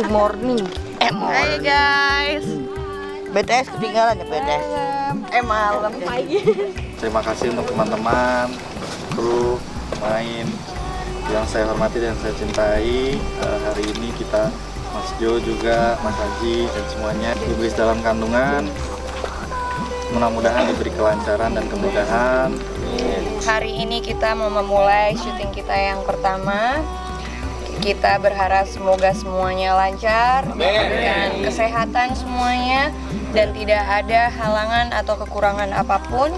Morning. Hai guys. BTS ketinggalan ya BTS. Malam. Terima kasih untuk teman-teman, kru, pemain yang saya hormati dan saya cintai. Hari ini kita Mas Jo juga, Mas Haji dan semuanya Iblis dalam Kandungan. Mudah-mudahan diberi kelancaran dan kemudahan. Hari ini kita mau memulai syuting kita yang pertama. Kita berharap semoga semuanya lancar, dengan kesehatan semuanya, dan tidak ada halangan atau kekurangan apapun.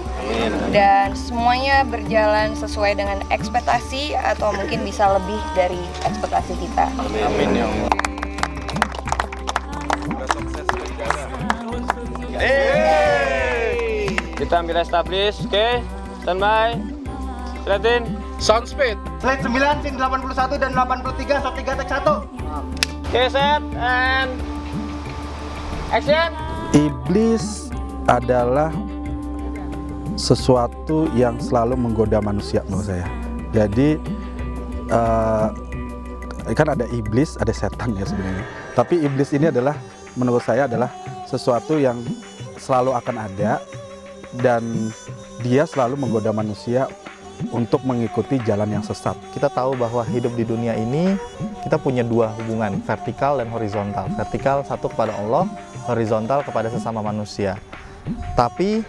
Dan semuanya berjalan sesuai dengan ekspektasi atau mungkin bisa lebih dari ekspektasi kita. Amin ya Allah. Kita ambil establish, oke? Standby. Selatin. Sound speed. Slide 9, scene 81 dan 83, shot 3, take 1. Oke, set and action. Iblis adalah sesuatu yang selalu menggoda manusia menurut saya. Jadi kan ada iblis, ada setan ya sebenarnya. Tapi iblis ini adalah menurut saya adalah sesuatu yang selalu akan ada dan dia selalu menggoda manusia untuk mengikuti jalan yang sesat. Kita tahu bahwa hidup di dunia ini kita punya dua hubungan, vertikal dan horizontal. Vertikal satu kepada Allah, horizontal kepada sesama manusia. Tapi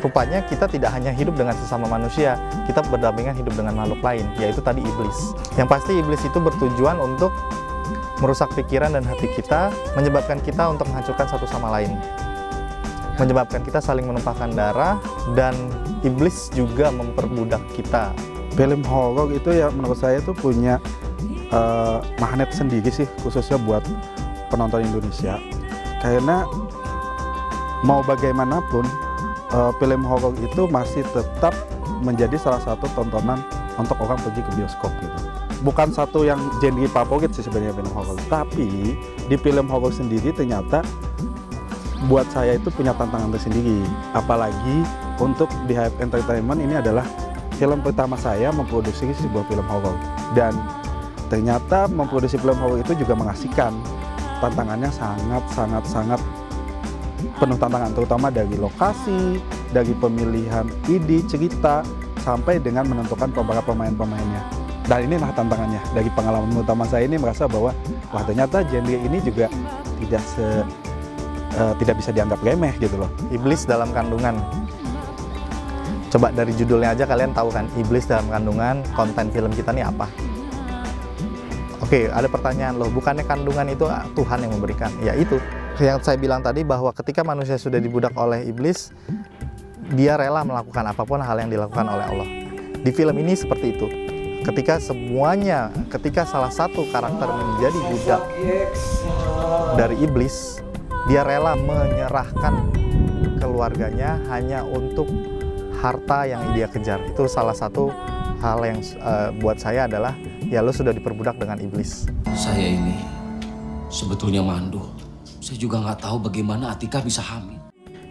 rupanya kita tidak hanya hidup dengan sesama manusia, kita berdampingan hidup dengan makhluk lain, yaitu tadi iblis. Yang pasti iblis itu bertujuan untuk merusak pikiran dan hati kita, menyebabkan kita untuk menghancurkan satu sama lain, menyebabkan kita saling menumpahkan darah, dan iblis juga memperbudak kita. Film horor itu ya menurut saya itu punya magnet sendiri sih, khususnya buat penonton Indonesia. Karena mau bagaimanapun film horor itu masih tetap menjadi salah satu tontonan untuk orang pergi ke bioskop gitu. Bukan satu yang genre favorit sih sebenarnya film horor, tapi di film horor sendiri ternyata buat saya itu punya tantangan tersendiri. Apalagi untuk di Hype Entertainment ini adalah film pertama saya memproduksi sebuah film horor. Dan ternyata memproduksi film horor itu juga mengasihkan. Tantangannya sangat penuh tantangan, terutama dari lokasi, dari pemilihan ide, cerita, sampai dengan menentukan para pemain-pemainnya. Dan inilah tantangannya. Dari pengalaman utama saya ini merasa bahwa wah ternyata genre ini juga tidak bisa dianggap remeh gitu loh. Iblis dalam kandungan. Coba dari judulnya aja kalian tahu kan, iblis dalam kandungan, konten film kita nih apa? Oke, ada pertanyaan loh, bukannya kandungan itu Tuhan yang memberikan? Ya itu, yang saya bilang tadi bahwa ketika manusia sudah dibudak oleh iblis, dia rela melakukan apapun hal yang dilakukan oleh Allah. Di film ini seperti itu. Ketika salah satu karakter menjadi budak dari iblis, dia rela menyerahkan keluarganya hanya untuk harta yang dia kejar. Itu salah satu hal yang buat saya adalah, ya lo sudah diperbudak dengan iblis. Saya ini sebetulnya mandul. Saya juga nggak tahu bagaimana Atika bisa hamil.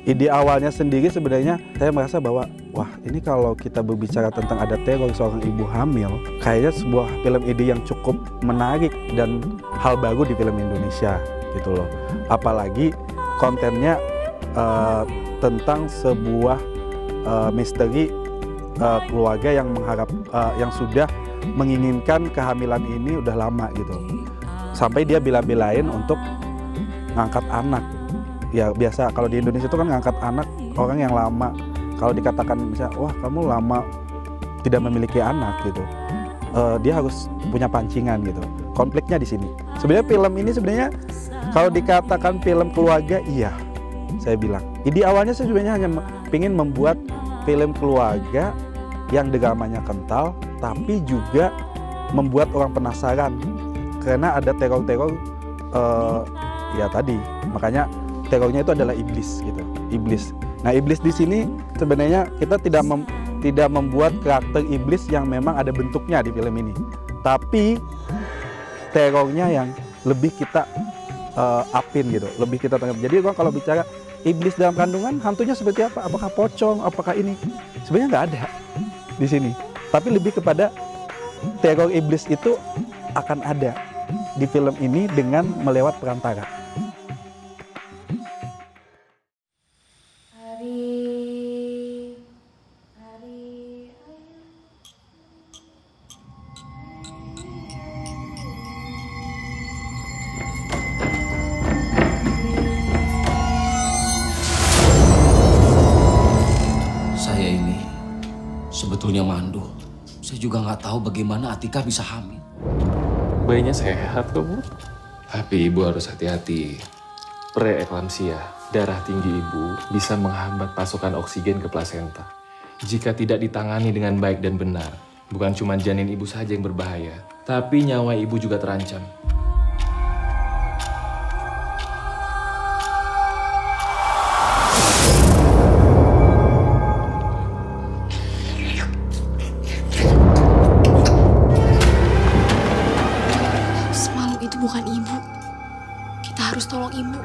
Ide awalnya sendiri sebenarnya saya merasa bahwa wah ini kalau kita berbicara tentang ada teror seorang ibu hamil, kayaknya sebuah film ide yang cukup menarik dan hal baru di film Indonesia gitu loh. Apalagi kontennya tentang sebuah misteri keluarga yang yang sudah menginginkan kehamilan ini udah lama gitu. Sampai dia bela-belain untuk ngangkat anak. Ya biasa kalau di Indonesia itu kan ngangkat anak orang yang lama. Kalau dikatakan misalnya, wah kamu lama tidak memiliki anak gitu, dia harus punya pancingan gitu. Konfliknya di sini. Sebenarnya film ini sebenarnya kalau dikatakan film keluarga, iya, saya bilang. Ide awalnya saya sebenarnya hanya ingin membuat film keluarga yang dramanya kental, tapi juga membuat orang penasaran karena ada teror-teror ya tadi. Makanya terornya itu adalah iblis gitu, iblis. Nah iblis di sini sebenarnya kita tidak membuat karakter iblis yang memang ada bentuknya di film ini, tapi terornya yang lebih kita upin gitu, lebih kita tanggap. Jadi kalau bicara iblis dalam kandungan, hantunya seperti apa? Apakah pocong? Apakah ini? Sebenarnya nggak ada di sini. Tapi lebih kepada teror iblis itu akan ada di film ini dengan melewat perantara. Saya ini sebetulnya mandul. Saya juga nggak tahu bagaimana Atika bisa hamil. Bayinya sehat kok, Bu. Tapi Ibu harus hati-hati. Preeklamsia, darah tinggi Ibu bisa menghambat pasokan oksigen ke plasenta. Jika tidak ditangani dengan baik dan benar, bukan cuma janin Ibu saja yang berbahaya, tapi nyawa Ibu juga terancam. Semalam itu bukan ibu. Kita harus tolong ibu.